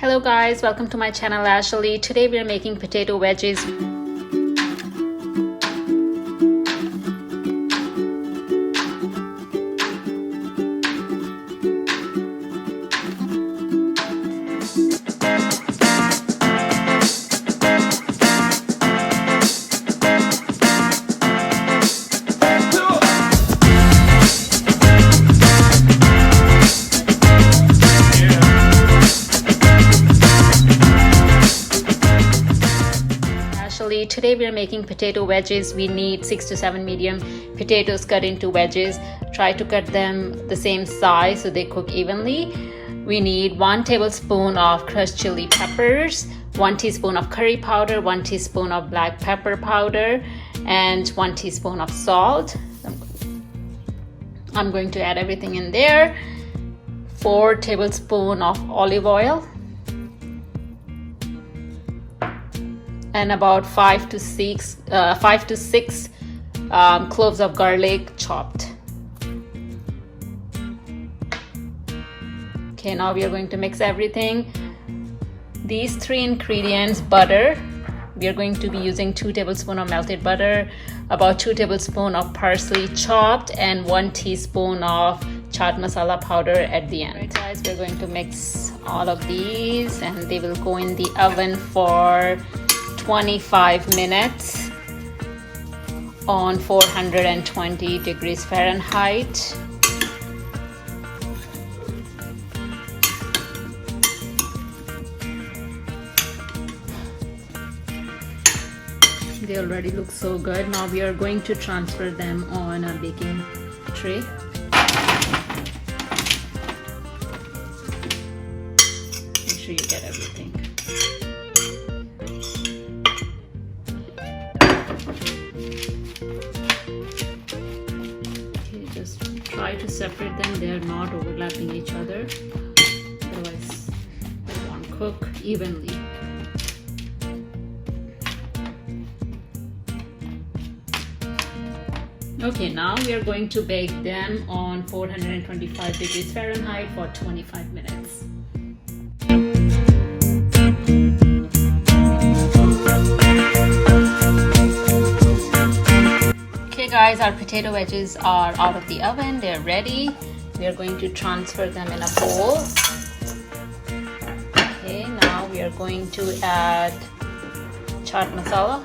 Hello guys, welcome to my channel Ashley. Today we are making potato wedges. Today we are making potato wedges. We need 6 to 7 medium potatoes cut into wedges. Try to cut them the same size so they cook evenly. We need 1 tablespoon of crushed chili peppers, 1 teaspoon of curry powder, 1 teaspoon of black pepper powder, and 1 teaspoon of salt. I'm going to add everything in there. 4 tablespoons of olive oil, and about 5 to 6 cloves of garlic chopped. Okay, now we are going to mix everything. These 3 ingredients: butter, we are going to be using 2 tablespoons of melted butter, about 2 tablespoons of parsley chopped, and 1 teaspoon of chaat masala powder at the end. Right, guys, we're going to mix all of these and they will go in the oven for 25 minutes on 420 degrees Fahrenheit. They already look so good. Now we are going to transfer them on a baking tray. Make sure you get everything. Try to separate them, they are not overlapping each other, otherwise they won't cook evenly. Okay, now we are going to bake them on 425 degrees Fahrenheit for 25 minutes. Guys, our potato wedges are out of the oven. They're ready. We are going to transfer them in a bowl. Okay, now we are going to add chaat masala,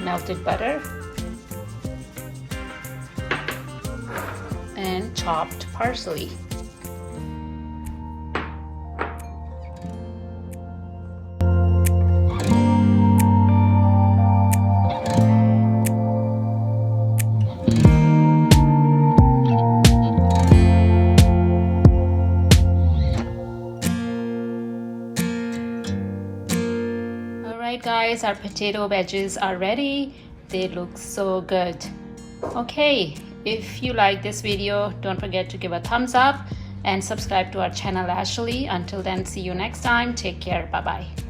melted butter, and chopped parsley. Guys, our potato wedges are ready. They look so good. Okay, if you like this video, don't forget to give a thumbs up and subscribe to our channel Ashley. Until then, see you next time. Take care. Bye bye.